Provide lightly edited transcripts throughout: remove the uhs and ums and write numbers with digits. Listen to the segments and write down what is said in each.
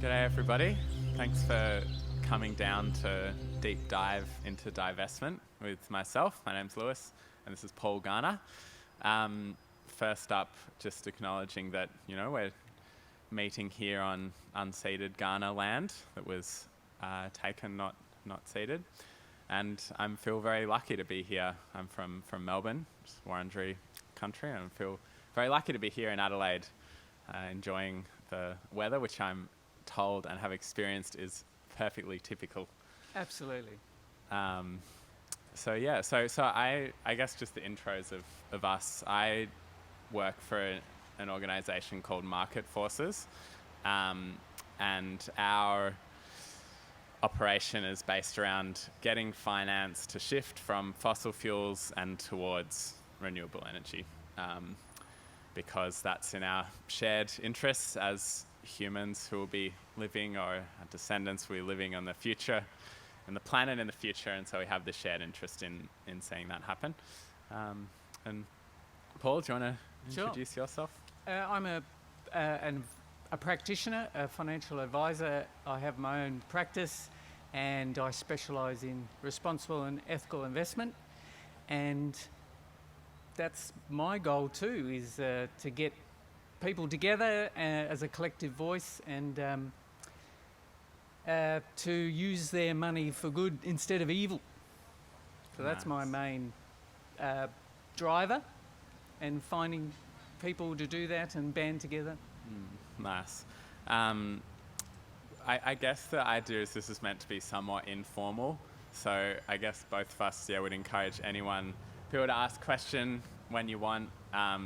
G'day everybody. Thanks for coming down to deep dive into divestment with myself. My name's Lewis and this is Paul Garner. First up, just acknowledging that, we're meeting here on unceded Garner land that was taken, not ceded. And I feel very lucky to be here. I'm from Melbourne, Wurundjeri country, and I feel very lucky to be here in Adelaide, enjoying the weather, which I'm told and have experienced is perfectly typical. Absolutely. So I guess just the intros of us. I work for an organisation called Market Forces, and our operation is based around getting finance to shift from fossil fuels and towards renewable energy, because that's in our shared interests as humans who will be living, or our descendants will be living on the future, and the planet in the future, and so we have this shared interest in seeing that happen. And Paul, do you want to introduce yourself? I'm a practitioner, a financial advisor. I have my own practice and I specialise in responsible and ethical investment, and that's my goal too, is to get people together as a collective voice and to use their money for good instead of evil. So that's my main driver, and finding people to do that and band together. Nice. I guess the idea is this is meant to be somewhat informal, so I guess both of us would encourage people to ask question when you want.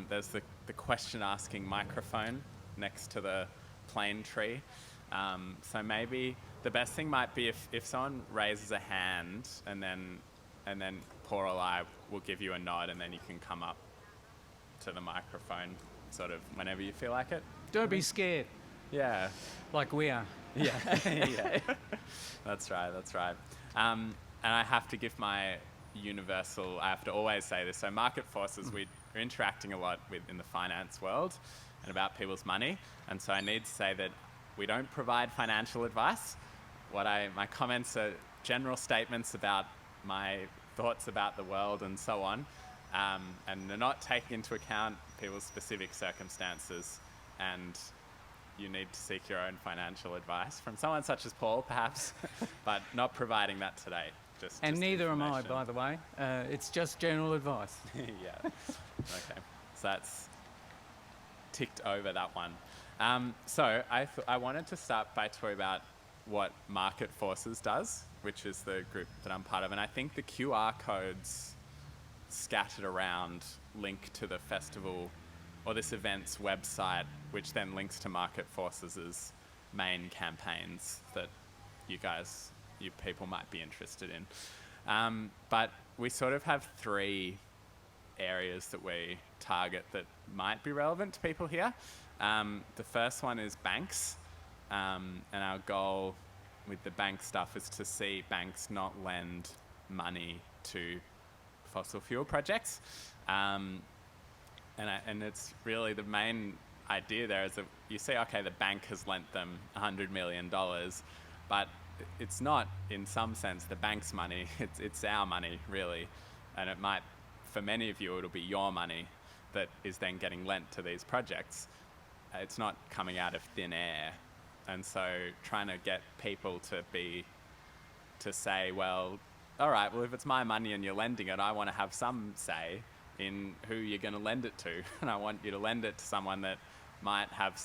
There's the question asking microphone next to the plane tree. So maybe the best thing might be if someone raises a hand and then Paul or I will give you a nod, and then you can come up to the microphone sort of whenever you feel like it. Don't be scared. Yeah. Like we are. Yeah. Yeah. That's right. And I have to give I have to always say this. So Market Forces, we're interacting a lot in the finance world and about people's money. And so I need to say that we don't provide financial advice. My comments are general statements about my thoughts about the world and so on. And they're not taking into account people's specific circumstances, and you need to seek your own financial advice from someone such as Paul, perhaps, but not providing that today. And neither am I, by the way. It's just general advice. Yeah. Okay. So that's ticked over that one. So I wanted to start by talking about what Market Forces does, which is the group that I'm part of. And I think the QR codes scattered around link to the festival or this event's website, which then links to Market Forces' main campaigns that you people might be interested in. But we sort of have three areas that we target that might be relevant to people here. The first one is banks, and our goal with the bank stuff is to see banks not lend money to fossil fuel projects. And it's really the main idea there is that you say, okay, the bank has lent them $100 million, but it's not, in some sense, the bank's money. It's our money, really. And it might, for many of you, it'll be your money that is then getting lent to these projects. It's not coming out of thin air. And so trying to get people to say, well, all right, well, if it's my money and you're lending it, I want to have some say in who you're going to lend it to. And I want you to lend it to someone that might have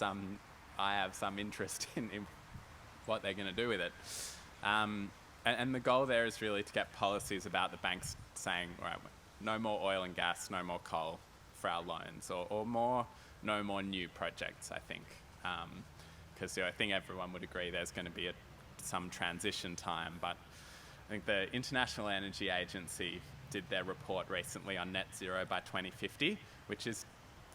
I have some interest in what they're going to do with it. And the goal there is really to get policies about the banks saying, all right, no more oil and gas, no more coal for our loans, or no more new projects, I think. Because I think everyone would agree there's going to be some transition time. But I think the International Energy Agency did their report recently on net zero by 2050, which is,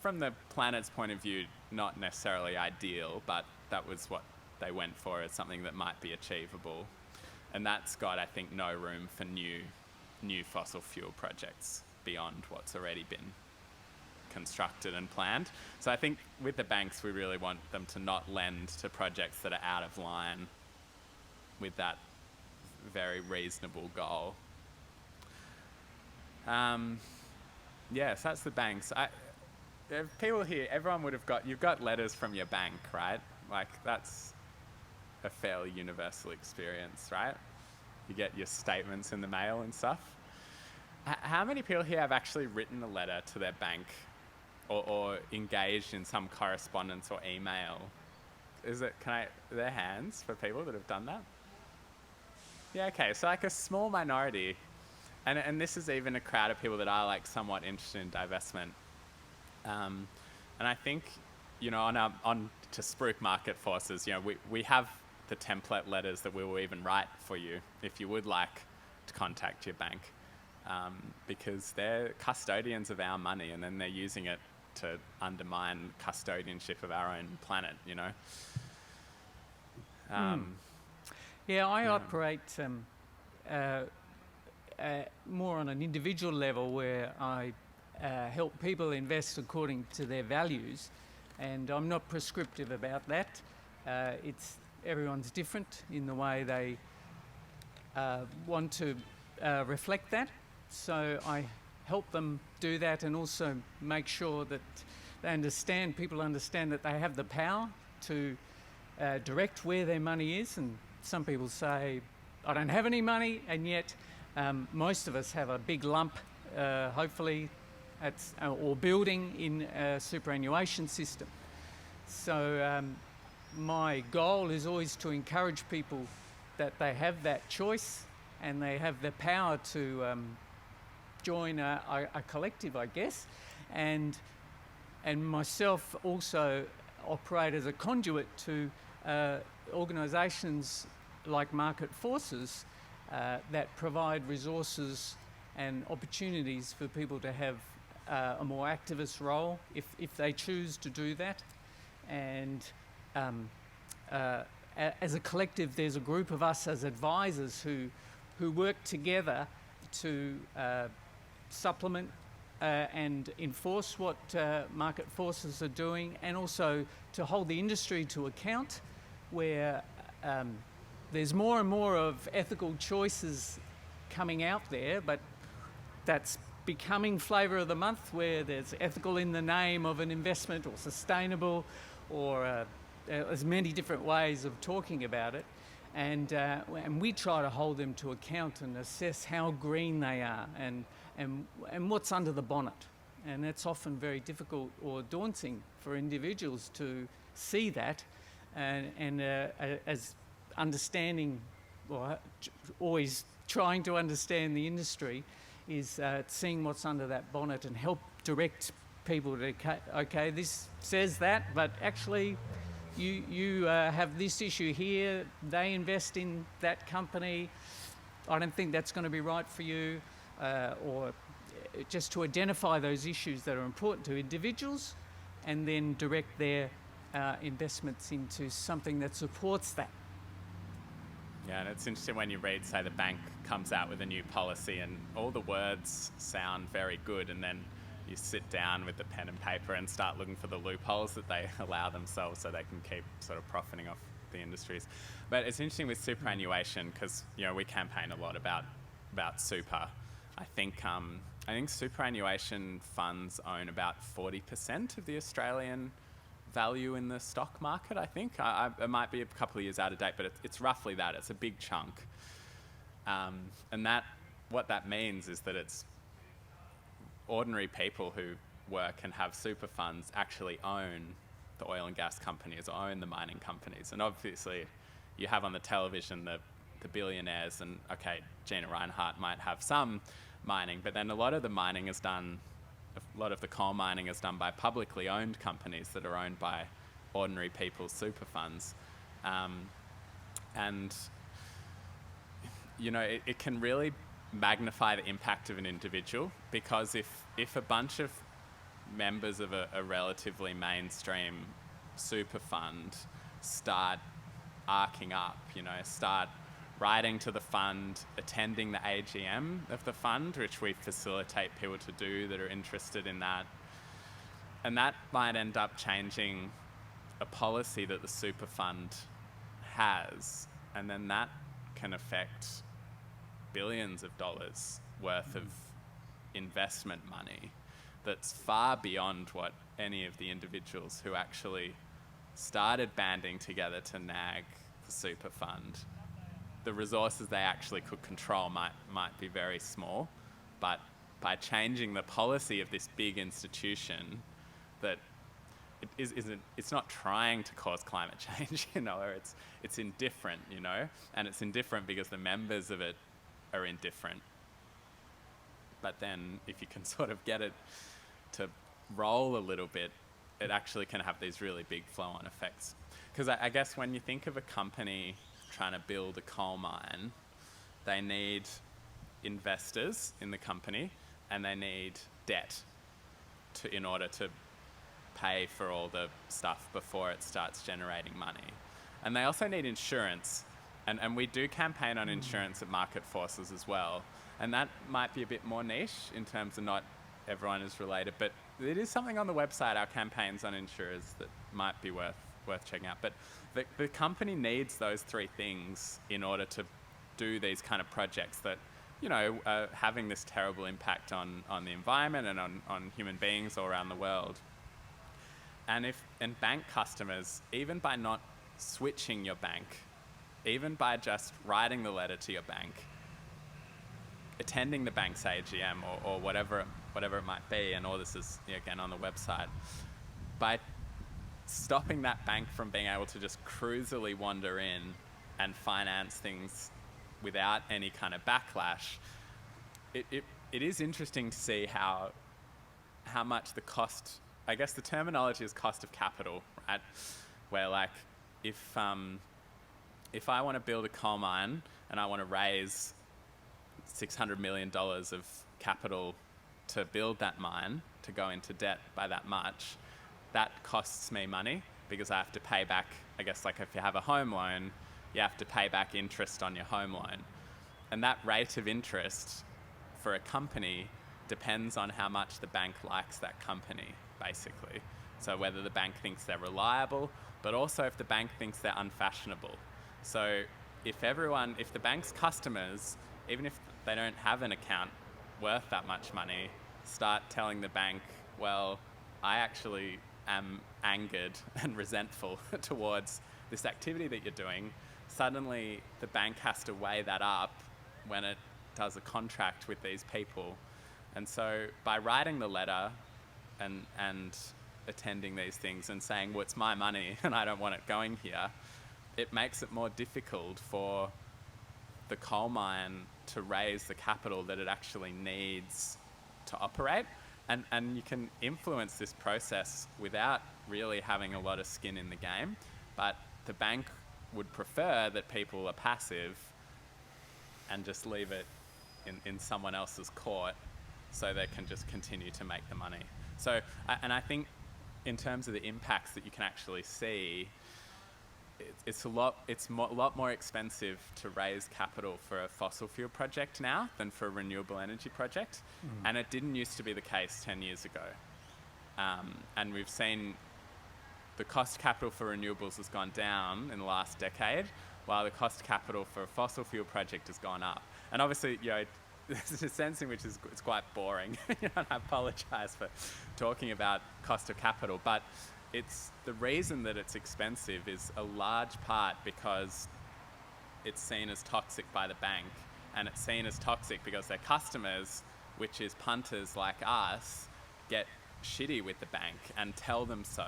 from the planet's point of view, not necessarily ideal, but that was what they went for as something that might be achievable. And that's got, I think, no room for new fossil fuel projects beyond what's already been constructed and planned. So I think with the banks, we really want them to not lend to projects that are out of line with that very reasonable goal. Yes, that's the banks. People here, everyone would have you've got letters from your bank, right? Like, that's a fairly universal experience, right? You get your statements in the mail and stuff. How many people here have actually written a letter to their bank or engaged in some correspondence or email? Are there hands for people that have done that? Yeah, okay, so like a small minority. And this is even a crowd of people that are like somewhat interested in divestment. And I think, on to Spruik Market Forces, we have the template letters that we will even write for you if you would like to contact your bank, because they're custodians of our money, and then they're using it to undermine custodianship of our own planet, Yeah, I operate more on an individual level, where I help people invest according to their values, and I'm not prescriptive about that. Everyone's different in the way they want to reflect that, so I help them do that, and also make sure that people understand that they have the power to direct where their money is. And some people say, I don't have any money, and yet most of us have a big lump, hopefully, or building in a superannuation system. So my goal is always to encourage people that they have that choice, and they have the power to join a collective, I guess, and myself also operate as a conduit to organisations like Market Forces that provide resources and opportunities for people to have a more activist role if they choose to do that. And as a collective, there's a group of us as advisors who work together to supplement and enforce what Market Forces are doing, and also to hold the industry to account, where there's more and more of ethical choices coming out there, but that's becoming flavour of the month, where there's ethical in the name of an investment, or sustainable, or there's many different ways of talking about it. And we try to hold them to account and assess how green they are and what's under the bonnet. And that's often very difficult or daunting for individuals to see that, and as understanding, or always trying to understand the industry, is seeing what's under that bonnet and help direct people to, okay, this says that, but actually you have this issue here, they invest in that company, I don't think that's going to be right for you, or just to identify those issues that are important to individuals, and then direct their investments into something that supports that. Yeah, and it's interesting when you read, say, the bank comes out with a new policy and all the words sound very good, and then you sit down with the pen and paper and start looking for the loopholes that they allow themselves so they can keep sort of profiting off the industries. But it's interesting with superannuation, because we campaign a lot about super. I think superannuation funds own about 40% of the Australian value in the stock market, I think. It might be a couple of years out of date, but it's roughly that. It's a big chunk. And what that means is that it's ordinary people who work and have super funds actually own the oil and gas companies, or own the mining companies. And obviously you have on the television the billionaires, and okay, Gina Rinehart might have some mining, but then a lot of the coal mining is done by publicly owned companies that are owned by ordinary people's super funds. And it can really magnify the impact of an individual, because if a bunch of members of a relatively mainstream super fund start arcing up, start writing to the fund, attending the AGM of the fund, which we facilitate people to do that are interested in that, And that might end up changing a policy that the super fund has, and then that can affect billions of dollars worth of investment money that's far beyond what any of the individuals who actually started banding together to nag the super fund, the resources they actually could control might be very small. But by changing the policy of this big institution that it's not trying to cause climate change, or it's indifferent, and it's indifferent because the members of it are indifferent. But then if you can sort of get it to roll a little bit, it actually can have these really big flow-on effects. Because I guess when you think of a company trying to build a coal mine, they need investors in the company and they need debt in order to pay for all the stuff before it starts generating money. And they also need insurance. And we do campaign on insurance at Market Forces as well. And that might be a bit more niche in terms of not everyone is related, but it is something on the website, our campaigns on insurers, that might be worth checking out. But the company needs those three things in order to do these kind of projects that, are having this terrible impact on the environment and on human beings all around the world. And bank customers, even by not switching your bank, even by just writing the letter to your bank, attending the bank's AGM or whatever it might be, and all this is again on the website, by stopping that bank from being able to just cruisily wander in and finance things without any kind of backlash, it is interesting to see how much the cost, I guess the terminology is cost of capital, right? Where like if I want to build a coal mine and I want to raise $600 million of capital to build that mine, to go into debt by that much, that costs me money because I have to pay back, I guess like if you have a home loan, you have to pay back interest on your home loan. And that rate of interest for a company depends on how much the bank likes that company, basically. So whether the bank thinks they're reliable, but also if the bank thinks they're unfashionable. So if the bank's customers, even if they don't have an account worth that much money, start telling the bank, well, I actually am angered and resentful towards this activity that you're doing, suddenly the bank has to weigh that up when it does a contract with these people. And so by writing the letter and attending these things and saying, well, it's my money and I don't want it going here, it makes it more difficult for the coal mine to raise the capital that it actually needs to operate. And you can influence this process without really having a lot of skin in the game. But the bank would prefer that people are passive and just leave it in someone else's court so they can just continue to make the money. So, and I think in terms of the impacts that you can actually see, it's a lot more expensive to raise capital for a fossil fuel project now than for a renewable energy project. And it didn't used to be the case 10 years ago. And we've seen the cost of capital for renewables has gone down in the last decade, while the cost of capital for a fossil fuel project has gone up. And obviously, there's a sense in which it's quite boring. And I apologise for talking about cost of capital, but it's the reason that it's expensive is a large part because it's seen as toxic by the bank, and it's seen as toxic because their customers, which is punters like us, get shitty with the bank and tell them so.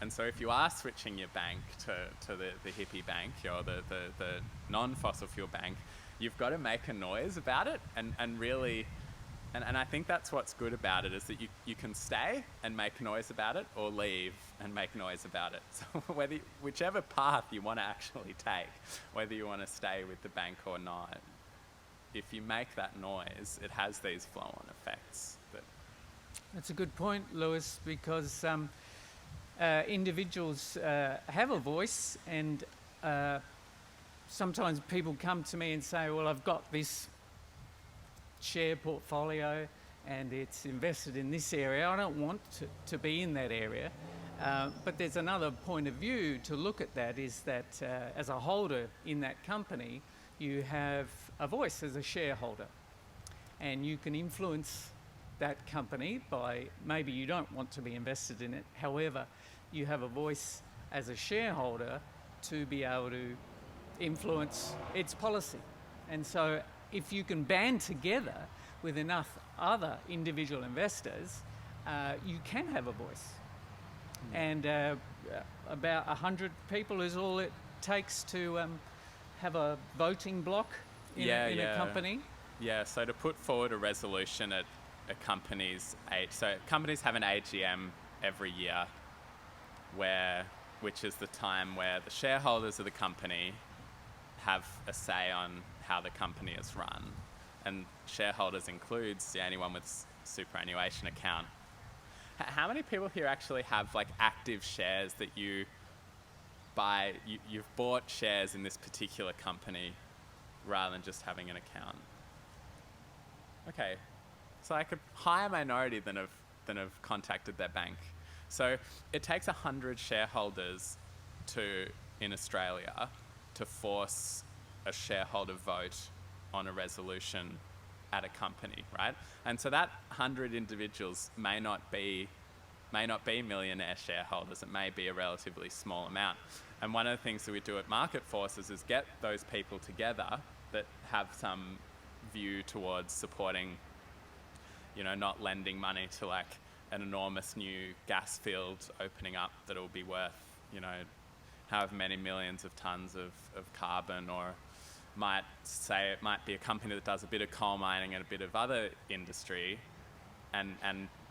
And so if you are switching your bank to the hippie bank or the non-fossil fuel bank, you've got to make a noise about it and really... And I think that's what's good about it, is that you can stay and make noise about it, or leave and make noise about it. So whichever path you want to actually take, whether you want to stay with the bank or not, if you make that noise, it has these flow-on effects. That's a good point, Lewis, because individuals have a voice, and sometimes people come to me and say, well, I've got this share portfolio and it's invested in this area. I don't want to be in that area. But there's another point of view to look at that, is that as a holder in that company, you have a voice as a shareholder, and you can influence that company by, maybe you don't want to be invested in it, however, you have a voice as a shareholder to be able to influence its policy. And so if you can band together with enough other individual investors, you can have a voice. And about 100 people is all it takes to have a voting block in a company. Yeah, so to put forward a resolution at a company's so companies have an AGM every year, which is the time where the shareholders of the company have a say on how the company is run, and shareholders includes anyone with superannuation account. How many people here actually have like active shares that you buy? You've bought shares in this particular company rather than just having an account. Okay, so like a higher minority than have contacted their bank. So it takes 100 shareholders in Australia to force a shareholder vote on a resolution at a company, right? And so that 100 individuals may not be millionaire shareholders. It may be a relatively small amount. And one of the things that we do at Market Forces is get those people together that have some view towards supporting, not lending money to like an enormous new gas field opening up that'll be worth, however many millions of tons of carbon, or might say it might be a company that does a bit of coal mining and a bit of other industry, and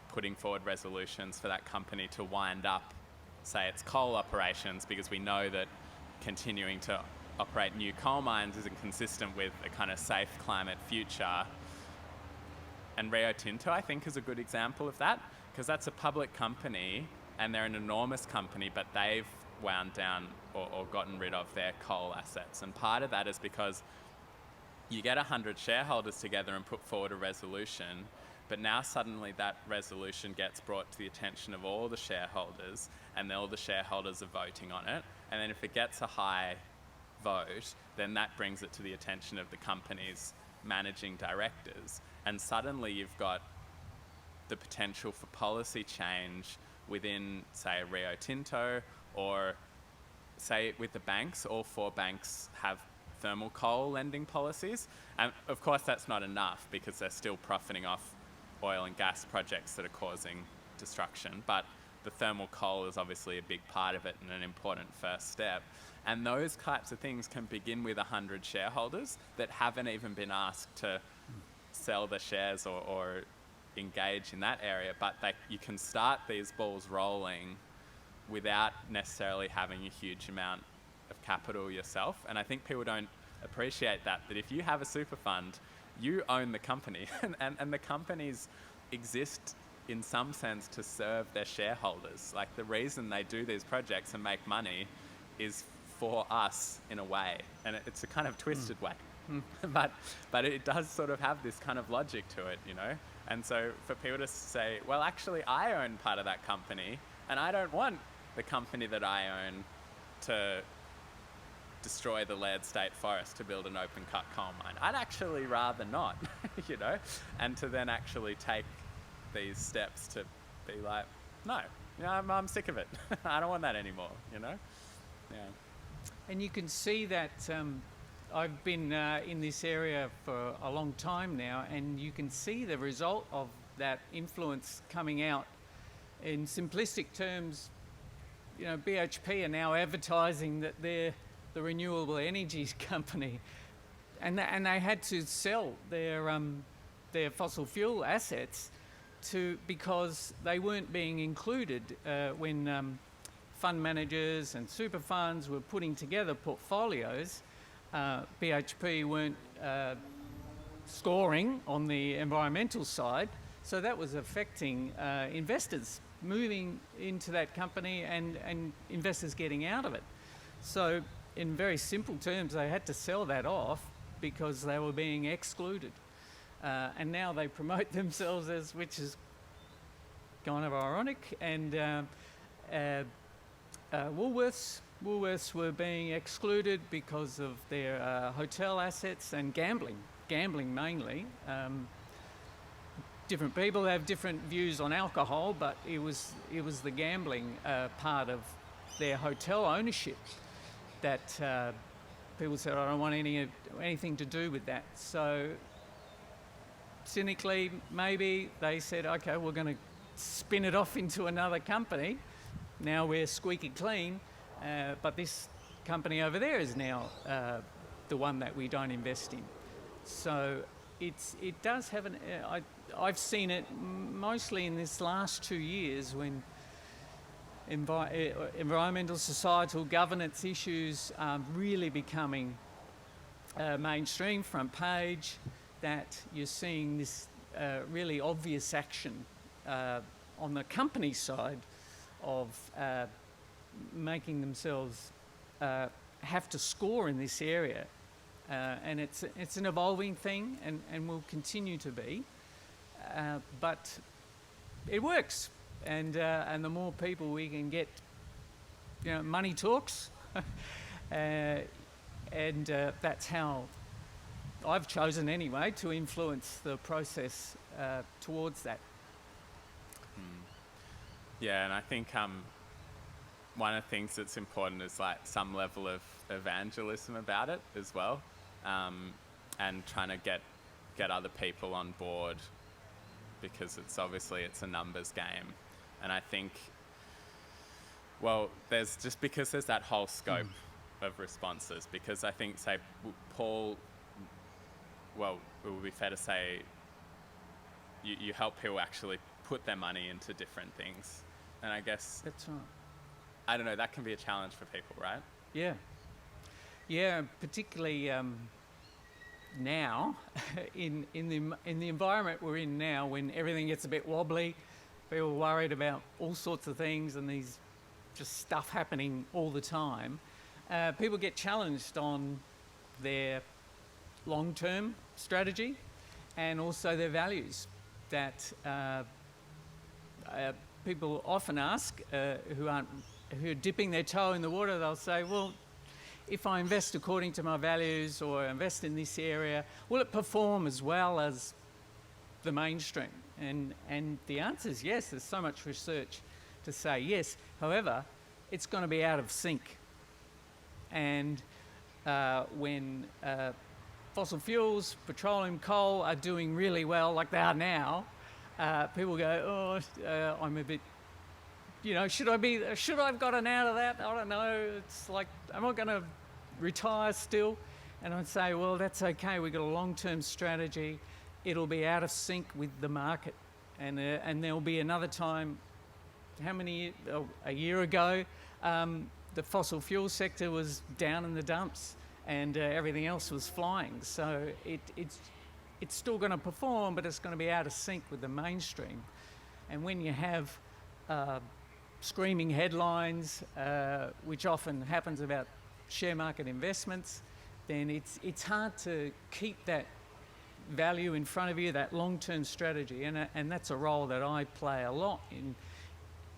putting forward resolutions for that company to wind up, say, its coal operations, because we know that continuing to operate new coal mines isn't consistent with a kind of safe climate future. And Rio Tinto, I think, is a good example of that, because that's a public company and they're an enormous company, but they've wound down or gotten rid of their coal assets. And part of that is because you get 100 shareholders together and put forward a resolution, but now suddenly that resolution gets brought to the attention of all the shareholders, and all the shareholders are voting on it. And then if it gets a high vote, then that brings it to the attention of the company's managing directors. And suddenly you've got the potential for policy change within, say, Rio Tinto, or say with the banks. All 4 banks have thermal coal lending policies. And of course that's not enough, because they're still profiting off oil and gas projects that are causing destruction. But the thermal coal is obviously a big part of it and an important first step. And those types of things can begin with 100 shareholders that haven't even been asked to sell the shares or engage in that area. But you can start these balls rolling without necessarily having a huge amount of capital yourself. And I think people don't appreciate that if you have a super fund, you own the company, and the companies exist in some sense to serve their shareholders. Like, the reason they do these projects and make money is for us in a way, and it's a kind of twisted way. But it does sort of have this kind of logic to it, And so for people to say, well, actually I own part of that company, and I don't want the company that I own to destroy the Laird State Forest to build an open cut coal mine. I'd actually rather not, and to then actually take these steps to be like, no, I'm sick of it. I don't want that anymore, Yeah. And you can see that I've been in this area for a long time now, and you can see the result of that influence coming out. In simplistic terms, BHP are now advertising that they're the renewable energies company, and they had to sell their fossil fuel assets because they weren't being included when fund managers and super funds were putting together portfolios. BHP weren't scoring on the environmental side, so that was affecting investors moving into that company and investors getting out of it. So in very simple terms, they had to sell that off because they were being excluded. and now they promote themselves as, which is kind of ironic. And Woolworths were being excluded because of their hotel assets and gambling mainly. Different people have different views on alcohol, but it was the gambling part of their hotel ownership that people said, I don't want anything to do with that. So cynically, maybe they said, okay, we're going to spin it off into another company. Now we're squeaky clean, but this company over there is now the one that we don't invest in. So it does have I've seen it mostly in this last 2 years when environmental, societal, governance issues are really becoming mainstream, front page, that you're seeing this really obvious action on the company side of making themselves have to score in this area. And it's an evolving thing and will continue to be. But it works. And the more people we can get, money talks. And that's how I've chosen anyway to influence the process towards that. Yeah, and I think one of the things that's important is like some level of evangelism about it as well, and trying to get other people on board, because it's a numbers game. And I think, well, there's that whole scope of responses, because I think, say, Paul, well, it would be fair to say you help people actually put their money into different things. And I guess, that's right. I don't know, that can be a challenge for people, right? Yeah. Yeah, particularly now, in the environment we're in now, when everything gets a bit wobbly, people are worried about all sorts of things and these just stuff happening all the time. People get challenged on their long-term strategy and also their values that people often ask who are dipping their toe in the water. They'll say, well, if I invest according to my values or invest in this area, will it perform as well as the mainstream? And the answer is yes. There's so much research to say yes. However, it's going to be out of sync. And when fossil fuels, petroleum, coal are doing really well like they are now, people go, I'm a bit, should I have gotten out of that? I don't know. It's like, am I going to retire still? And I'd say, well, that's okay. We've got a long-term strategy. It'll be out of sync with the market. And there'll be another time, a year ago, the fossil fuel sector was down in the dumps and everything else was flying. So it's still going to perform, but it's going to be out of sync with the mainstream. And when you have screaming headlines, which often happens about share market investments, then it's hard to keep that value in front of you, that long-term strategy. And that's a role that I play a lot in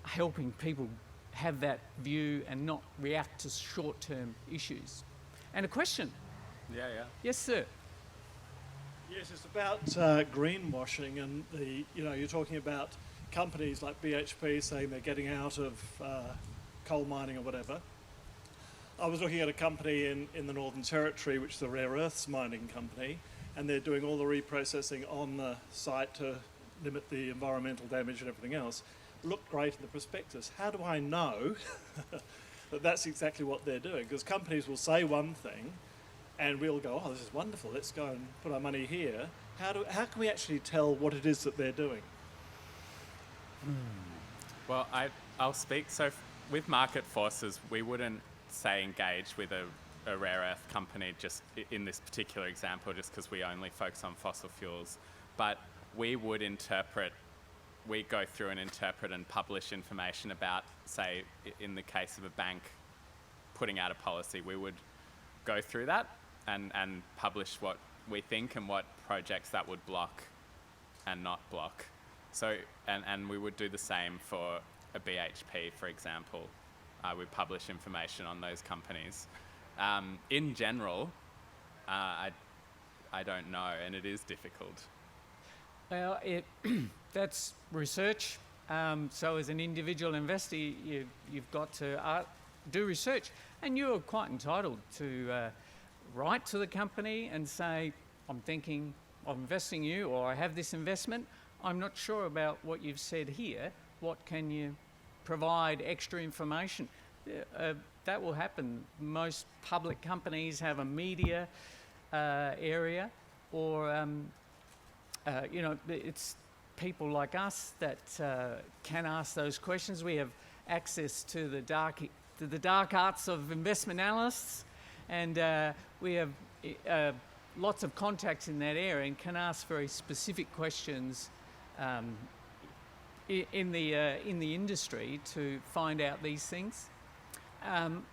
helping people have that view and not react to short-term issues. And a question? Yeah. Yes, sir. Yes, it's about greenwashing, and you're talking about companies like BHP saying they're getting out of coal mining or whatever. I was looking at a company in the Northern Territory, which is a rare earths mining company, and they're doing all the reprocessing on the site to limit the environmental damage and everything else. Looked great in the prospectus. How do I know that that's exactly what they're doing? Because companies will say one thing, and we'll go, oh, this is wonderful, let's go and put our money here. How can we actually tell what it is that they're doing? Well, I'll speak. So with market forces, we wouldn't say engage with a rare earth company just in this particular example, just because we only focus on fossil fuels. But we would go through and interpret and publish information about, say, in the case of a bank putting out a policy, we would go through that and publish what we think and what projects that would block and not block. So, and we would do the same for a BHP, for example. We publish information on those companies. In general, I don't know, and it is difficult. Well, that's research. So as an individual investor, you've got to do research, and you're quite entitled to write to the company and say, I'm thinking of investing in you, or I have this investment. I'm not sure about what you've said here. What can you provide extra information? That will happen. Most public companies have a media area, or it's people like us that can ask those questions. We have access to the dark arts of investment analysts, and we have lots of contacts in that area and can ask very specific questions in the industry to find out these things.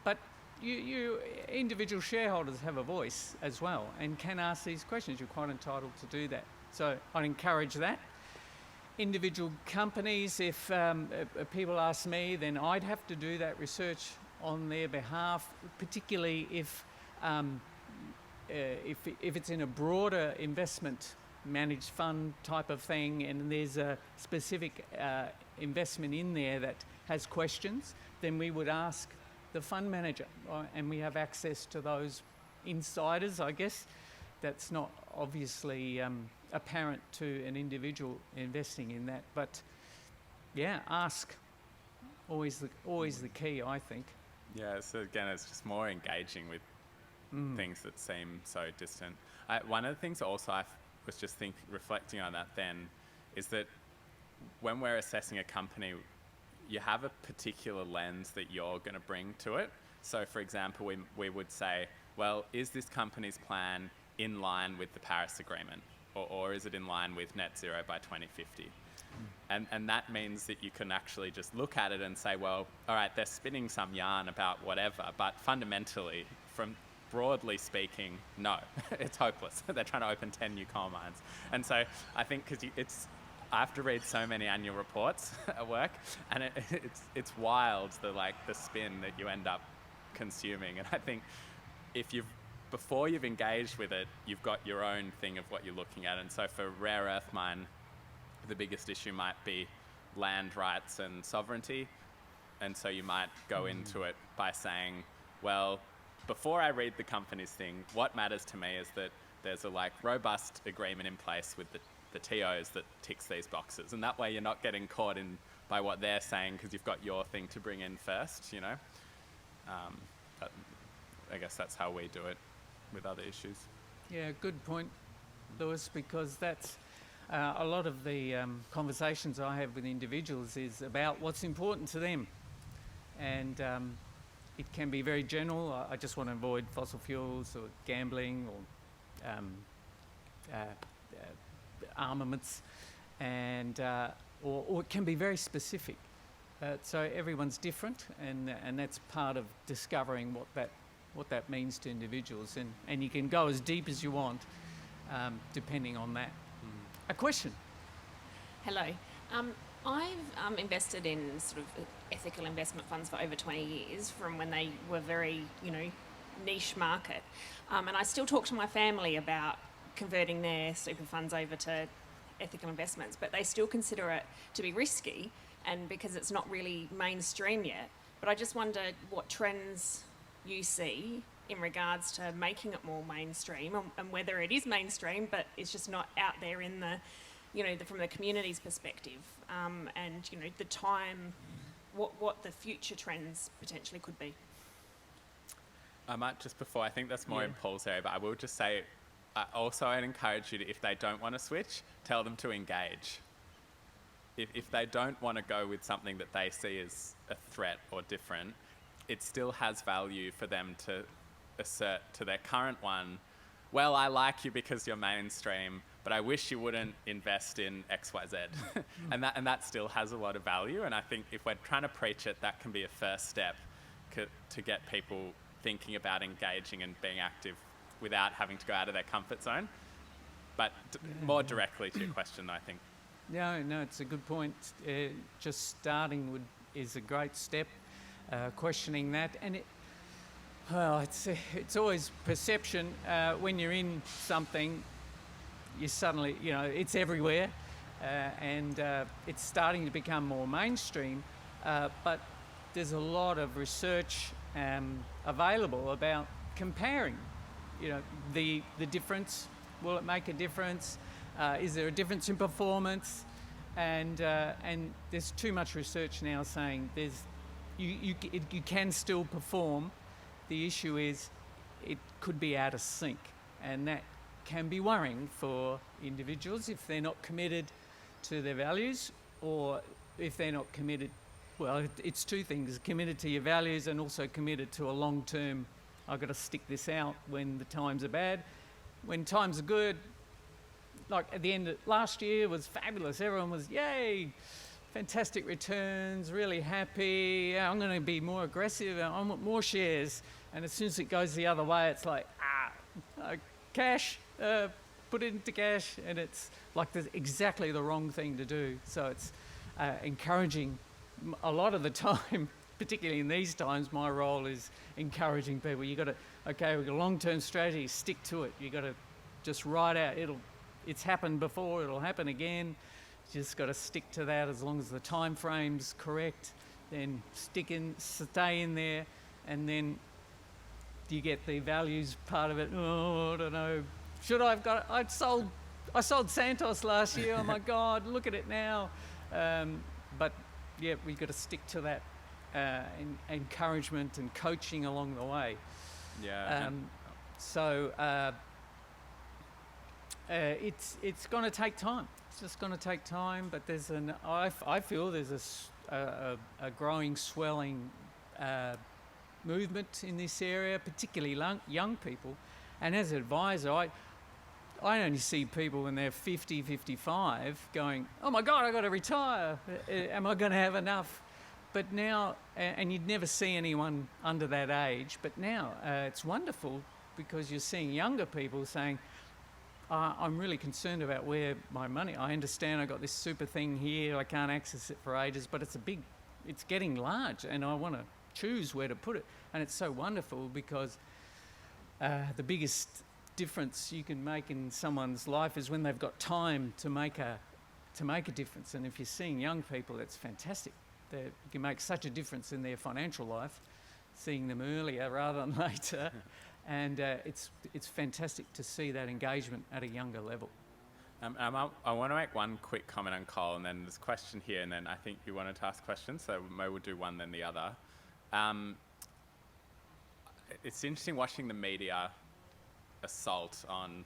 But you individual shareholders have a voice as well and can ask these questions. You're quite entitled to do that. So I'd encourage that. Individual companies, if people ask me, then I'd have to do that research on their behalf, particularly if it's in a broader investment managed fund type of thing and there's a specific investment in there that has questions, then we would ask the fund manager, and we have access to those insiders, I guess. That's not obviously apparent to an individual investing in that, but yeah, ask. Always the key, I think. Yeah, so again, it's just more engaging with things that seem so distant. One of the things also I was just reflecting on that then, is that when we're assessing a company, you have a particular lens that you're going to bring to it. So for example, we would say, well, is this company's plan in line with the Paris Agreement? Or is it in line with net zero by 2050? And that means that you can actually just look at it and say, well, all right, they're spinning some yarn about whatever, but fundamentally, from broadly speaking, no, it's hopeless. They're trying to open 10 new coal mines. And so I think I have to read so many annual reports at work, and it's wild, the spin that you end up consuming. And I think before you've engaged with it, you've got your own thing of what you're looking at. And so for rare earth mine, the biggest issue might be land rights and sovereignty. And so you might go into it by saying, well, before I read the company's thing, what matters to me is that there's a robust agreement in place with the TOs that ticks these boxes. And that way you're not getting caught in by what they're saying because you've got your thing to bring in first, But I guess that's how we do it with other issues. Yeah, good point, Lewis, because that's a lot of the conversations I have with individuals is about what's important to them. And it can be very general. I just want to avoid fossil fuels or gambling or armaments, and or it can be very specific. So everyone's different, and that's part of discovering what that means to individuals, and you can go as deep as you want, depending on that. A question. Hello. I've invested in sort of ethical investment funds for over 20 years, from when they were very, niche market. And I still talk to my family about converting their super funds over to ethical investments, but they still consider it to be risky, and because it's not really mainstream yet. But I just wonder what trends you see in regards to making it more mainstream, and whether it is mainstream, but it's just not out there in the, from the community's perspective, and the time, what the future trends potentially could be. I might just before, I think that's more in Paul's area, but I will just say, I'd encourage you to, if they don't want to switch, tell them to engage. If they don't want to go with something that they see as a threat or different, it still has value for them to assert to their current one, well, I like you because you're mainstream, but I wish you wouldn't invest in XYZ. and that still has a lot of value. And I think if we're trying to preach it, that can be a first step to get people thinking about engaging and being active without having to go out of their comfort zone. But more directly to your question, I think. No, it's a good point. Just starting is a great step. Questioning that, and it's always perception. When you're in something, you suddenly, it's everywhere, and it's starting to become more mainstream. But there's a lot of research available about comparing, the difference. Will it make a difference? Is there a difference in performance? And there's too much research now saying you can still perform. The issue is it could be out of sync, and that can be worrying for individuals if they're not committed to their values, or if they're not committed. Well, it's two things: committed to your values and also committed to a long-term. I've got to stick this out when the times are bad. When times are good, like at the end of last year was fabulous. Everyone was, yay, fantastic returns, really happy. I'm going to be more aggressive. I want more shares. And as soon as it goes the other way, it's like, cash, put it into cash. And it's like exactly the wrong thing to do. So it's encouraging a lot of the time, particularly in these times, my role is encouraging people. We've got a long-term strategy, stick to it. You've got to just write out, it's happened before, it'll happen again. You just got to stick to that as long as the time frame's correct. Then stay in there, and then you get the values part of it. Oh, I don't know. Should I have got it? I sold Santos last year. Oh my God, look at it now. But yeah, we've got to stick to that encouragement and coaching along the way. Yeah. It's going to take time. It's just going to take time. But I feel there's a growing, swelling movement in this area, particularly young people. And as an advisor, I only see people when they're 50, 55 going, oh my God, I've got to retire. Am I going to have enough? But now, and you'd never see anyone under that age, but now it's wonderful because you're seeing younger people saying, I'm really concerned about where my money, I understand I got this super thing here, I can't access it for ages, but it's getting large and I want to choose where to put it. And it's so wonderful because the biggest difference you can make in someone's life is when they've got time to make a difference. And if you're seeing young people, it's fantastic. You can make such a difference in their financial life, seeing them earlier rather than later. And it's fantastic to see that engagement at a younger level. I want to make one quick comment on coal, and then there's a question here, and then I think you wanted to ask questions, so maybe we'll do one then the other. It's interesting watching the media assault on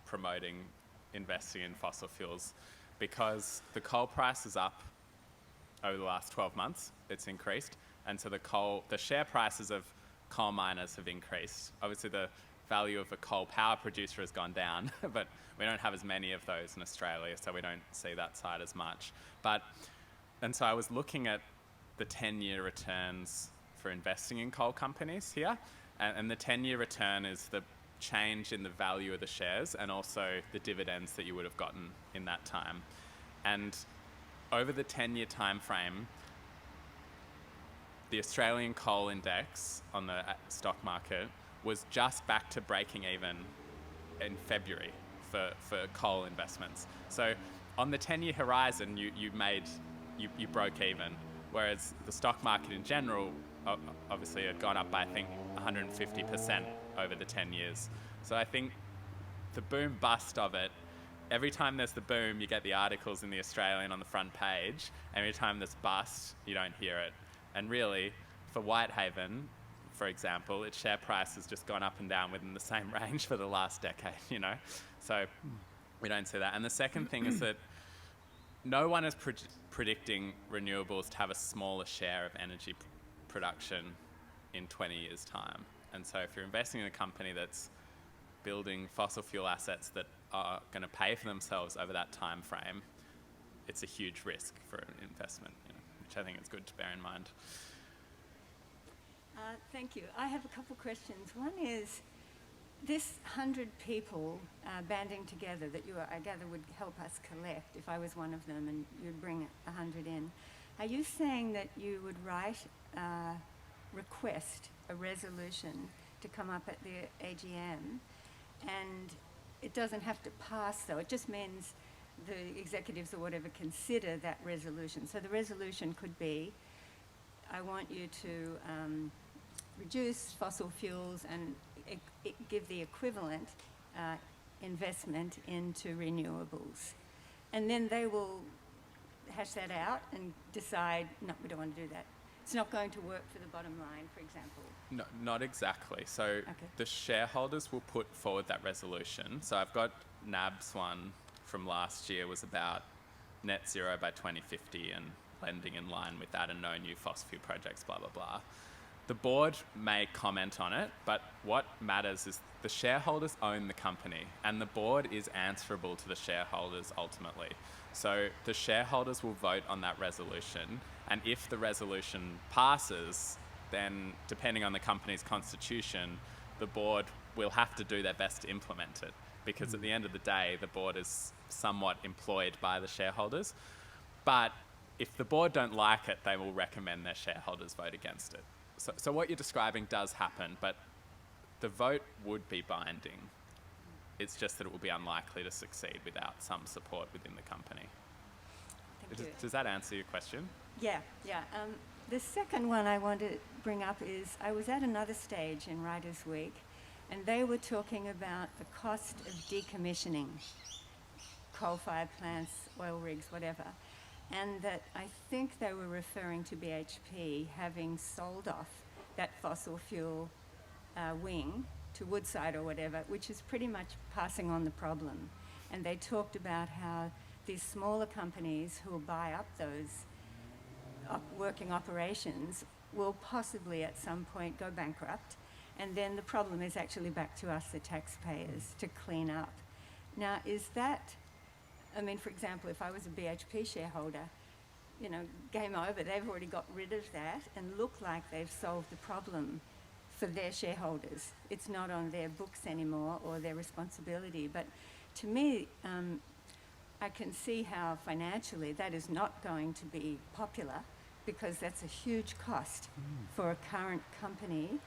promoting investing in fossil fuels, because the coal price is up over the last 12 months. It's increased, and so the share prices of coal miners have increased. Obviously the value of a coal power producer has gone down, but we don't have as many of those in Australia, so we don't see that side as much. And so I was looking at the 10-year returns for investing in coal companies here, and the 10-year return is the change in the value of the shares and also the dividends that you would have gotten in that time. And over the 10-year time frame, the Australian coal index on the stock market was just back to breaking even in February for coal investments. So on the 10-year horizon, you broke even, whereas the stock market in general obviously had gone up by, I think, 150% over the 10 years. So I think the boom bust of it, every time there's the boom, you get the articles in the Australian on the front page. Every time there's bust, you don't hear it. And really, for Whitehaven, for example, its share price has just gone up and down within the same range for the last decade, So we don't see that. And the second thing is that no one is predicting renewables to have a smaller share of energy production in 20 years' time. And so if you're investing in a company that's building fossil fuel assets that are going to pay for themselves over that time frame, it's a huge risk for an investment, which I think is good to bear in mind. Thank you. I have a couple questions. One is, this 100 people banding together that you, I gather, would help us collect if I was one of them and you'd bring 100 in. Are you saying that you would request a resolution to come up at the AGM, and it doesn't have to pass though, it just means the executives or whatever consider that resolution. So the resolution could be, I want you to reduce fossil fuels and give the equivalent investment into renewables. And then they will hash that out and decide, no, we don't want to do that. It's not going to work for the bottom line, for example. No, not exactly. So Okay. the shareholders will put forward that resolution. So I've got NAB's one from last year was about net zero by 2050 and lending in line with that and no new fossil fuel projects, blah, blah, blah. The board may comment on it, but what matters is the shareholders own the company and the board is answerable to the shareholders ultimately. So the shareholders will vote on that resolution, and if the resolution passes, then depending on the company's constitution, the board will have to do their best to implement it, because at the end of the day, the board is somewhat employed by the shareholders. But if the board don't like it, they will recommend their shareholders vote against it. So what you're describing does happen, but the vote would be binding. It's just that it will be unlikely to succeed without some support within the company. Thank you. Does that answer your question? Yeah. The second one I want to bring up is I was at another stage in Writers' Week, and they were talking about the cost of decommissioning coal-fired plants, oil rigs, whatever, and that I think they were referring to BHP having sold off that fossil fuel wing to Woodside or whatever, which is pretty much passing on the problem. And they talked about how these smaller companies who will buy up those working operations will possibly at some point go bankrupt, and then the problem is actually back to us, the taxpayers, to clean up. Now, is that, I mean, for example, if I was a BHP shareholder, you know, game over, they've already got rid of that and look like they've solved the problem for their shareholders. It's not on their books anymore or their responsibility. But to me, I can see how financially that is not going to be popular, because that's a huge cost for a current company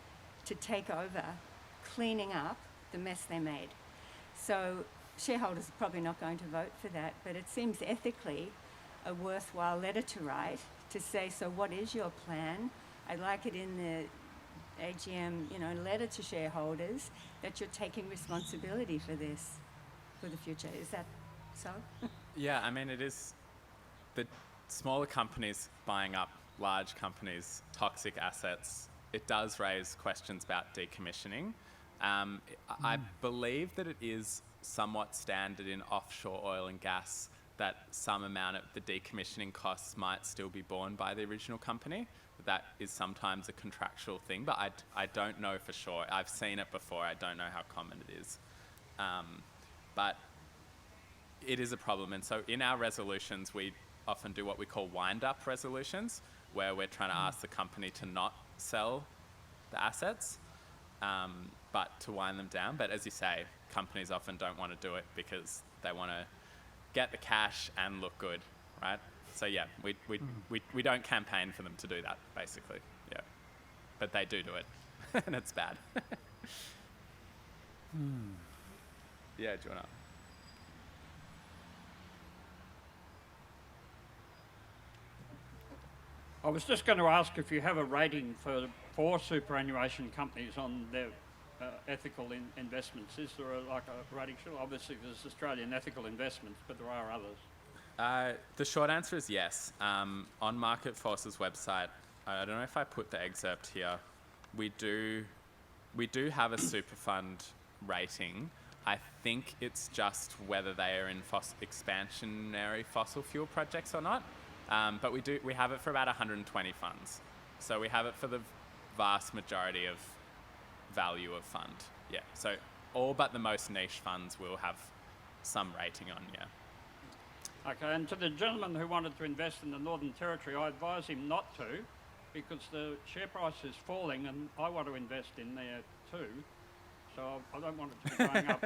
to take over cleaning up the mess they made. So shareholders are probably not going to vote for that, but it seems ethically a worthwhile letter to write to say, so what is your plan? I'd like it in the AGM, you know, letter to shareholders that you're taking responsibility for this for the future. Is that so? Yeah, I mean, it is the smaller companies buying up large companies' toxic assets. It does raise questions about decommissioning. I believe that it is somewhat standard in offshore oil and gas that some amount of the decommissioning costs might still be borne by the original company. That is sometimes a contractual thing, but I don't know for sure. I've seen it before. I don't know how common it is. But it is a problem. And so in our resolutions, we often do what we call wind-up resolutions, where we're trying to ask the company to not sell the assets, but to wind them down. But as you say, companies often don't want to do it because they want to get the cash and look good, right? So yeah, we don't campaign for them to do that, basically. Yeah, but they do it, and it's bad. Yeah, do you want to? I was just going to ask if you have a rating for superannuation companies on their ethical investments. Is there a rating? Sure, obviously there's Australian Ethical Investments, but there are others. The short answer is yes. On Market Force's website, I don't know if I put the excerpt here. We do have a super fund rating. I think it's just whether they are in expansionary fossil fuel projects or not. But we have it for about 120 funds. So we have it for the vast majority of value of fund. Yeah. So all but the most niche funds will have some rating on, yeah. Okay, and to the gentleman who wanted to invest in the Northern Territory, I advise him not to, because the share price is falling and I want to invest in there too. so I don't want it to be going up.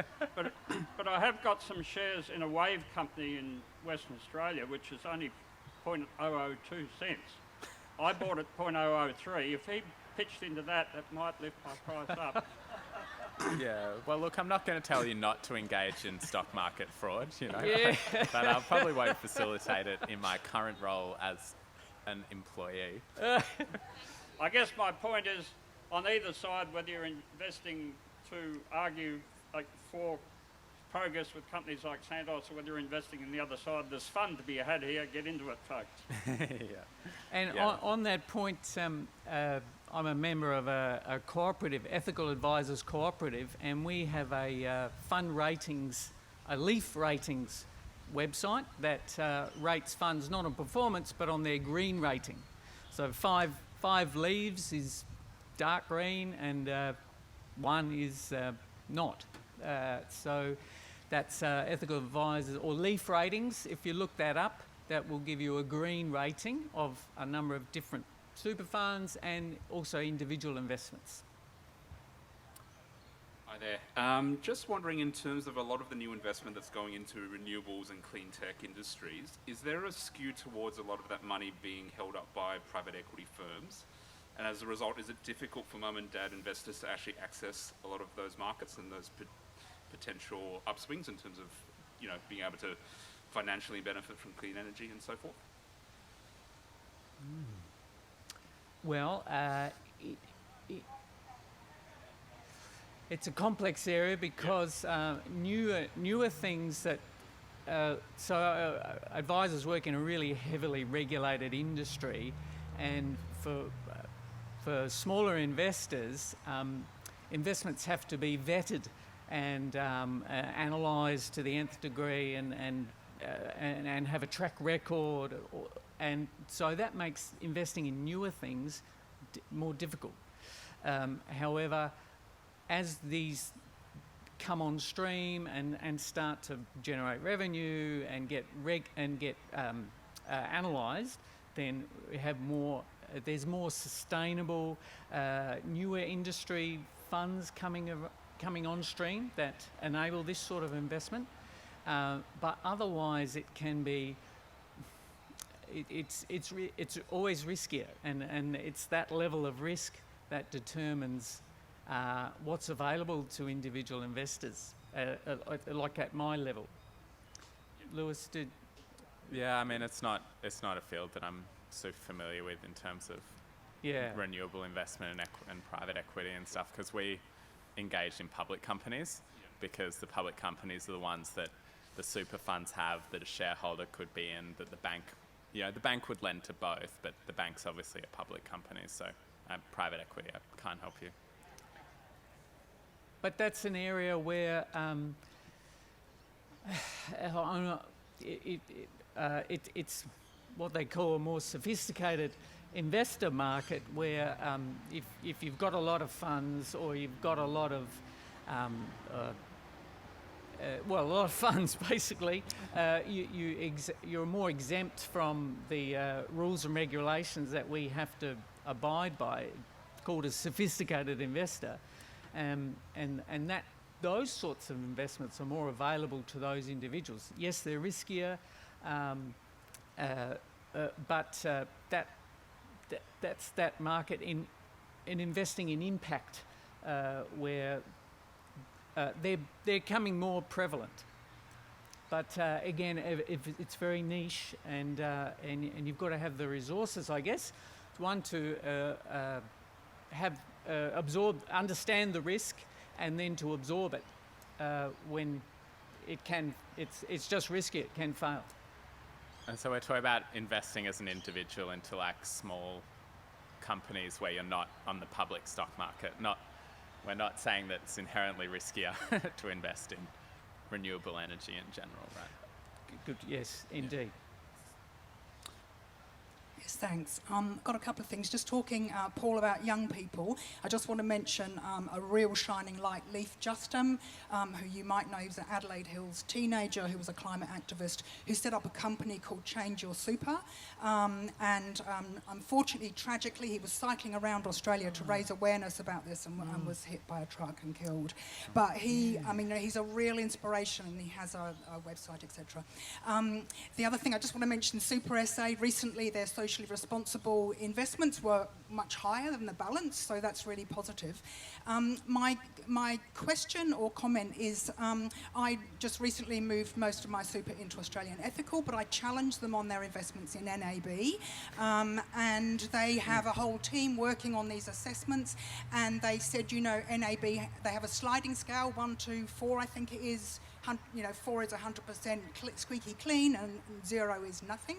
But I have got some shares in a wave company in Western Australia, which is only 0.002 cents. I bought it 0.003. If he pitched into that, that might lift my price up. Yeah, well, look, I'm not going to tell you not to engage in stock market fraud, you know, Yeah. but I probably won't facilitate it in my current role as an employee. I guess my point is, on either side, whether you're investing to argue like for progress with companies like Santos, or whether you're investing in the other side, there's fun to be had here. Get into it, folks. Yeah. And Yeah. on that point, I'm a member of a cooperative, Ethical Advisors Cooperative, and we have a fund ratings, a Leaf Ratings website that rates funds not on performance but on their green rating. So five leaves is dark green and one is not. So that's Ethical Advisors or Leaf Ratings. If you look that up, that will give you a green rating of a number of different super funds and also individual investments. Hi there. Just wondering, in terms of a lot of the new investment that's going into renewables and clean tech industries, is there a skew towards a lot of that money being held up by private equity firms? And as a result, is it difficult for mum and dad investors to actually access a lot of those markets and those potential upswings in terms of, you know, being able to financially benefit from clean energy and so forth? Well, it's a complex area because newer things that advisors work in a really heavily regulated industry, and for smaller investors, investments have to be vetted and analysed to the nth degree and have a track record, and so that makes investing in newer things more difficult. However, as these come on stream and start to generate revenue and get analysed, then we have more. There's more sustainable, newer industry funds coming on stream that enable this sort of investment. But otherwise, it can be. It's always riskier, and it's that level of risk that determines what's available to individual investors, like at my level. Lewis, did. Yeah, I mean, it's not a field that I'm so familiar with in terms of renewable investment and private equity and stuff, because we engage in public companies, because the public companies are the ones that the super funds have, that a shareholder could be in, that the bank, the bank would lend to both, but the bank's obviously a public company, so private equity, I can't help you. But that's an area where it's what they call a more sophisticated investor market, where if you've got a lot of funds, or you've got a lot of a lot of funds basically, you're more exempt from the rules and regulations that we have to abide by, called a sophisticated investor, and that those sorts of investments are more available to those individuals. Yes, they're riskier, but that's that market in investing in impact, where they're coming more prevalent. But again, if it's very niche, and you've got to have the resources, I guess, one to understand the risk, and then to absorb it when it's just risky, it can fail. And so we're talking about investing as an individual into like small companies where you're not on the public stock market. We're not saying that it's inherently riskier to invest in renewable energy in general, right? Good. Yes, indeed. Yes, thanks. Got a couple of things. Just talking, Paul, about young people. I just want to mention a real shining light, Leif Justum, who you might know. He was an Adelaide Hills teenager who was a climate activist who set up a company called Change Your Super. Unfortunately, tragically, he was cycling around Australia to raise awareness about this and was hit by a truck and killed. But he's a real inspiration, and he has a website, etc. The other thing I just want to mention, Super SA. Recently, their socially responsible investments were much higher than the balance, so that's really positive. My question or comment is, I just recently moved most of my super into Australian Ethical, but I challenged them on their investments in NAB, and they have a whole team working on these assessments, and they said, NAB, they have a sliding scale, 1 to 4, I think it is. 4 is 100% squeaky clean and 0 is nothing.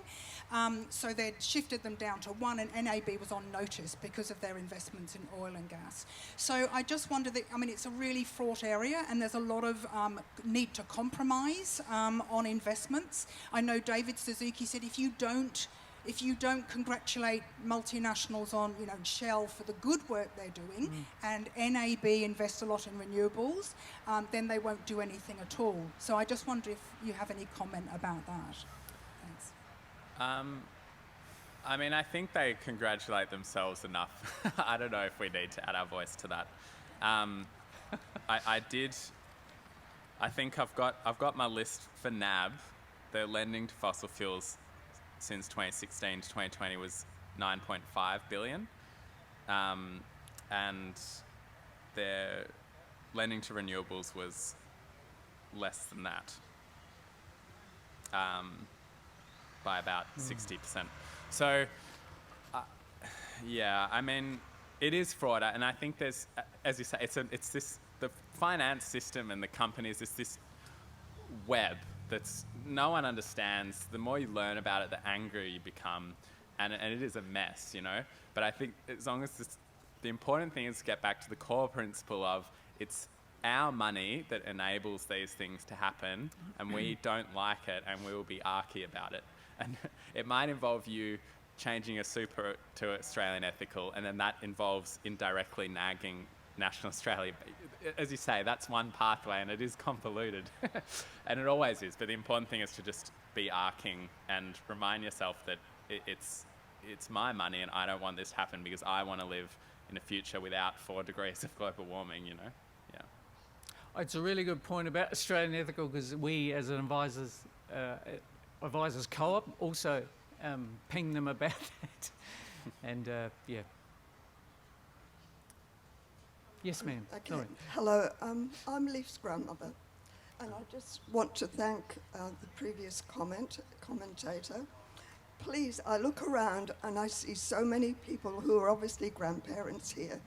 So they'd shifted them down to 1, and NAB was on notice because of their investments in oil and gas. So I just wonder it's a really fraught area, and there's a lot of need to compromise on investments. I know David Suzuki said if you don't congratulate multinationals on, Shell for the good work they're doing, and NAB invest a lot in renewables, then they won't do anything at all. So I just wonder if you have any comment about that. Thanks. I think they congratulate themselves enough. I don't know if we need to add our voice to that. I think I've got my list for NAB. Their lending to fossil fuels since 2016 to 2020 was 9.5 billion, and their lending to renewables was less than that, by about 60%. So, it is fraud, and I think there's, as you say, it's this, the finance system and the companies, it's this web that's no one understands. The more you learn about it, the angrier you become, and it is a mess, But I think as long as the important thing is to get back to the core principle of it's our money that enables these things to happen, and we don't like it, and we will be arky about it. And it might involve you changing a super to Australian Ethical, and then that involves indirectly nagging National Australia. As you say, that's one pathway, and it is convoluted, and it always is. But the important thing is to just be arcing and remind yourself that it's my money, and I don't want this to happen because I want to live in a future without 4 degrees of global warming. Yeah. It's a really good point about Australian Ethical, because we, as an advisors co-op, also ping them about that, and yeah. Yes, ma'am. Okay. Sorry. Hello, I'm Leif's grandmother, and I just want to thank the previous commentator. Please, I look around and I see so many people who are obviously grandparents here.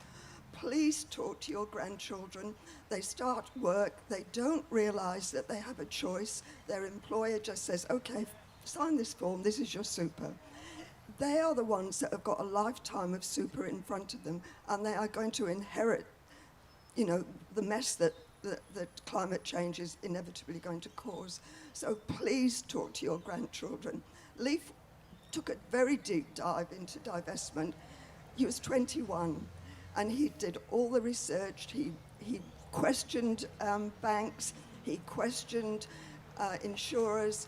Please talk to your grandchildren. They start work, they don't realise that they have a choice. Their employer just says, okay, sign this form, this is your super. They are the ones that have got a lifetime of super in front of them, and they are going to inherit the mess that climate change is inevitably going to cause. So please talk to your grandchildren. Leif took a very deep dive into divestment. He was 21, and he did all the research. He questioned banks, he questioned insurers.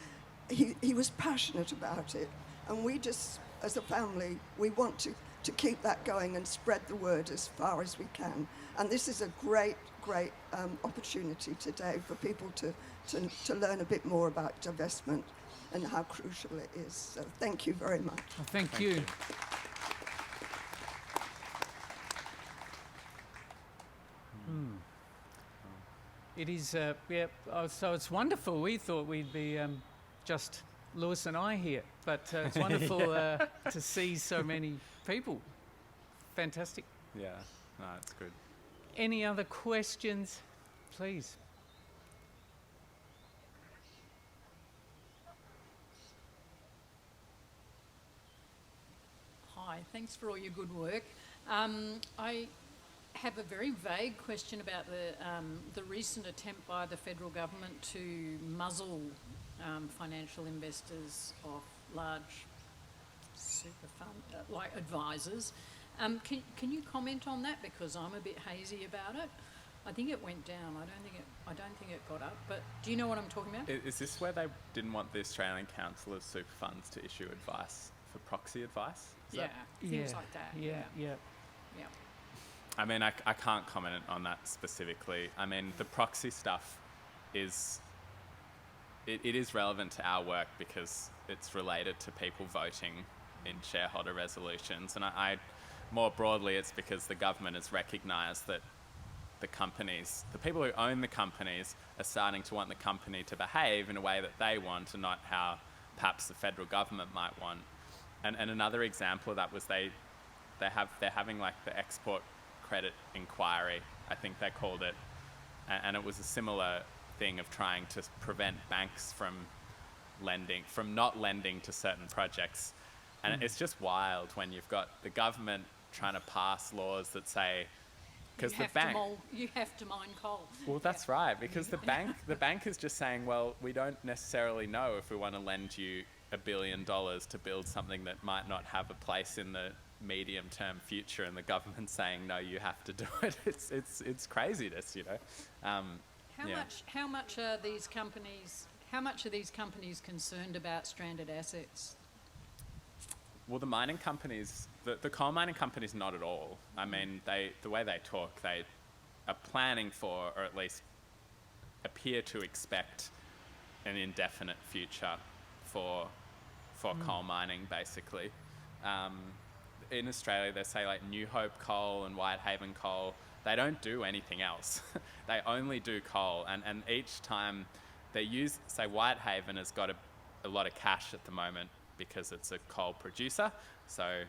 He was passionate about it. And we just, as a family, we want to keep that going and spread the word as far as we can. And this is a great opportunity today for people to learn a bit more about divestment and how crucial it is. So thank you very much. Well, thank you. It is, so it's wonderful. We thought we'd be just Lewis and I here, but it's wonderful to see so many people. Fantastic. Yeah, no, it's good. Any other questions, please? Hi, thanks for all your good work. I have a very vague question about the recent attempt by the federal government to muzzle financial investors off large super fund, like advisors. Can you comment on that, because I'm a bit hazy about it? I think it went down. I don't think it got up. But do you know what I'm talking about? Is this where they didn't want the Australian Council of Super Funds to issue advice for proxy advice? Is Yeah, that- things like that. Yeah. I mean, I can't comment on that specifically. I mean, the proxy stuff is it is relevant to our work because it's related to people voting in shareholder resolutions, and I more broadly, it's because the government has recognised that the companies, the people who own the companies, are starting to want the company to behave in a way that they want and not how perhaps the federal government might want. And another example of that was they're having like the export credit inquiry, I think they called it, and it was a similar thing of trying to prevent banks from not lending to certain projects. And it's just wild when you've got the government trying to pass laws that say, because the bank, you have to mine coal. well, that's right, because the bank is just saying, well, we don't necessarily know if we want to lend you $1 billion to build something that might not have a place in the medium-term future, and the government saying, no, you have to do it. It's craziness, you know. How much are these companies concerned about stranded assets? Well, the mining companies, the coal mining companies, not at all. I mean, the way they talk, they are planning for, or at least appear to expect, an indefinite future for coal mining, basically. In Australia, they say like New Hope Coal and Whitehaven Coal, they don't do anything else. They only do coal, and each time they use, say Whitehaven has got a lot of cash at the moment, because it's a coal producer. So,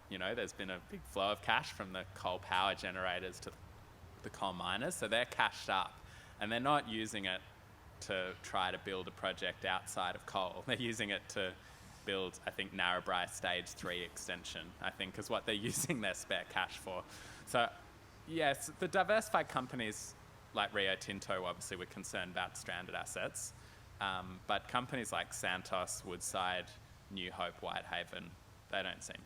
you know, there's been a big flow of cash from the coal power generators to the coal miners. So they're cashed up, and they're not using it to try to build a project outside of coal. They're using it to build, I think, Narrabri Stage 3 extension, I think, is what they're using their spare cash for. So, yes, the diversified companies like Rio Tinto obviously were concerned about stranded assets, but companies like Santos, Woodside, New Hope, Whitehaven, they don't seem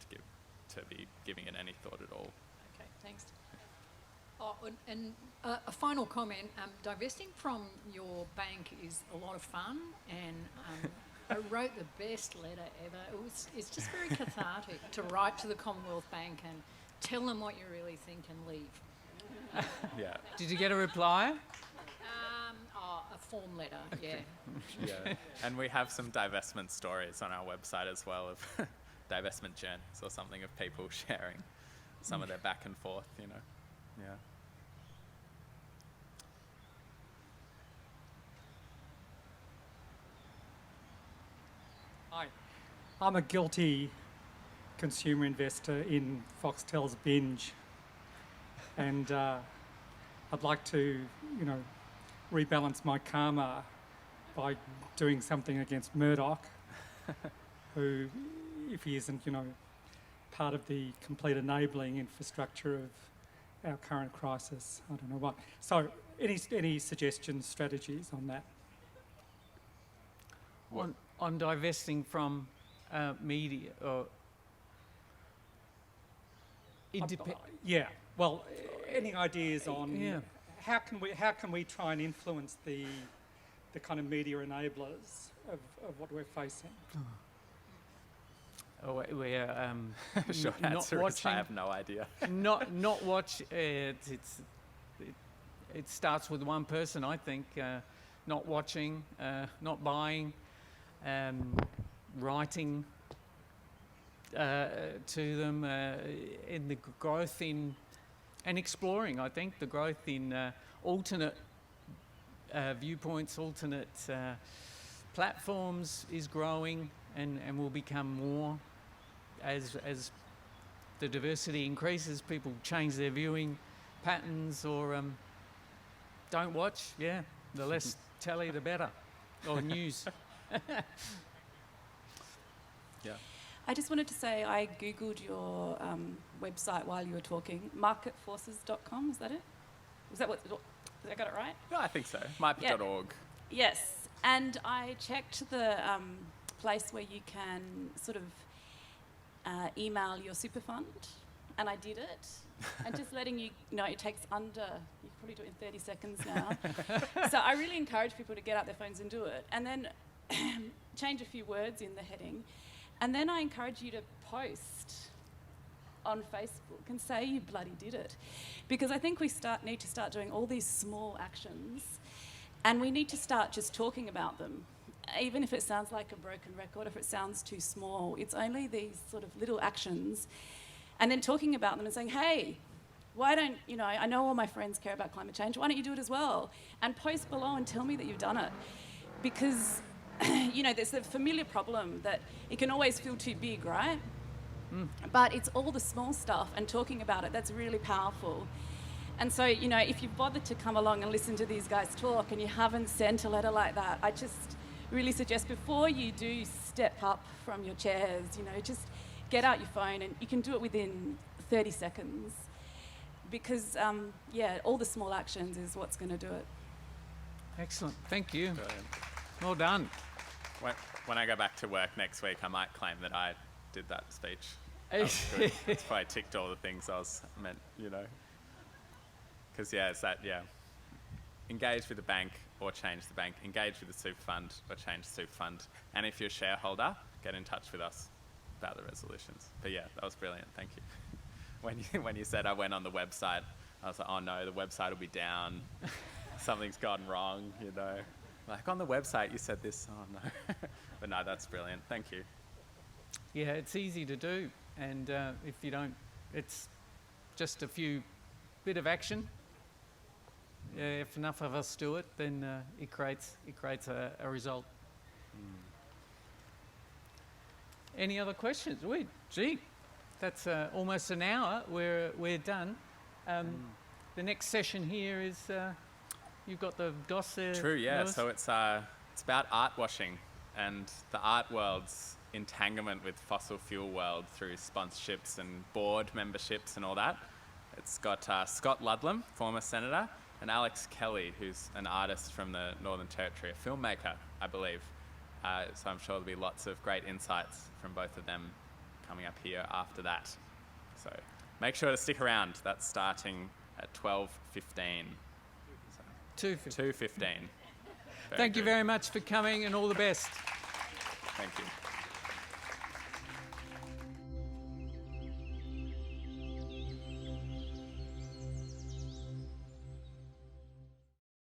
to be giving it any thought at all. Okay, thanks. Oh, and a final comment. Divesting from your bank is a lot of fun, and I wrote the best letter ever. It's just very cathartic to write to the Commonwealth Bank and tell them what you really think and leave. Yeah. Did you get a reply? A form letter, yeah. Yeah. And we have some divestment stories on our website as well, of divestment journeys or something, of people sharing some of their back and forth, you know. Yeah. Hi. I'm a guilty consumer investor in Foxtel's Binge, and I'd like to, rebalance my karma by doing something against Murdoch, who, if he isn't, part of the complete enabling infrastructure of our current crisis, I don't know what. So, any suggestions, strategies on that? On divesting from media or yeah. Well, any ideas on how can we try and influence the kind of media enablers of what we're facing? We're Short not answer is watching. I have no idea. not watch. It starts with one person, I think. Not watching, not buying, writing to them, in the growth in, and exploring, I think, the growth in alternate viewpoints, alternate platforms is growing and will become more as the diversity increases. People change their viewing patterns or don't watch. Yeah, the less telly, the better, or news. Yeah. I just wanted to say I googled your website while you were talking. Marketforces.com, is that it? Was that what? Did I got it right? Yeah, I think so. Might be .org. Yes, and I checked the place where you can sort of email your super fund, and I did it. And just letting you know, it takes you can probably do it in 30 seconds now. So I really encourage people to get out their phones and do it. And then change a few words in the heading. And then I encourage you to post on Facebook and say you bloody did it. Because I think we need to start doing all these small actions, and we need to start just talking about them. Even if it sounds like a broken record, if it sounds too small, it's only these sort of little actions. And then talking about them and saying, hey, why don't, I know all my friends care about climate change, why don't you do it as well? And post below and tell me that you've done it. Because, there's the familiar problem that it can always feel too big, right? But it's all the small stuff and talking about it that's really powerful. And so, if you've bothered to come along and listen to these guys talk and you haven't sent a letter like that, I just really suggest before you do step up from your chairs, just get out your phone, and you can do it within 30 seconds. Because, all the small actions is what's going to do it. Excellent. Thank you. Brilliant. Well done. When I go back to work next week, I might claim that I did that speech. That was good. It's probably ticked all the things I was meant, Because, it's that, engage with the bank or change the bank. Engage with the super fund or change the super fund. And if you're a shareholder, get in touch with us about the resolutions. But that was brilliant. Thank you. When you said I went on the website, I was like, oh no, the website will be down. Something's gone wrong, Like on the website you said this. Oh no. But no, that's brilliant. Thank you. Yeah, it's easy to do, and if you don't, it's just a few bit of action. If enough of us do it, then it creates a result. Any other questions? Gee, that's almost an hour. We're done. The next session here is you've got the DOS there. True, yeah. Lewis? So it's about art washing and the art world's entanglement with fossil fuel world through sponsorships and board memberships and all that. It's got Scott Ludlam, former senator, and Alex Kelly, who's an artist from the Northern Territory, a filmmaker, I believe. So I'm sure there'll be lots of great insights from both of them coming up here after that. So make sure to stick around. That's starting at 12:15. So 2:15. 2:15. Thank you very much for coming, and all the best. Thank you.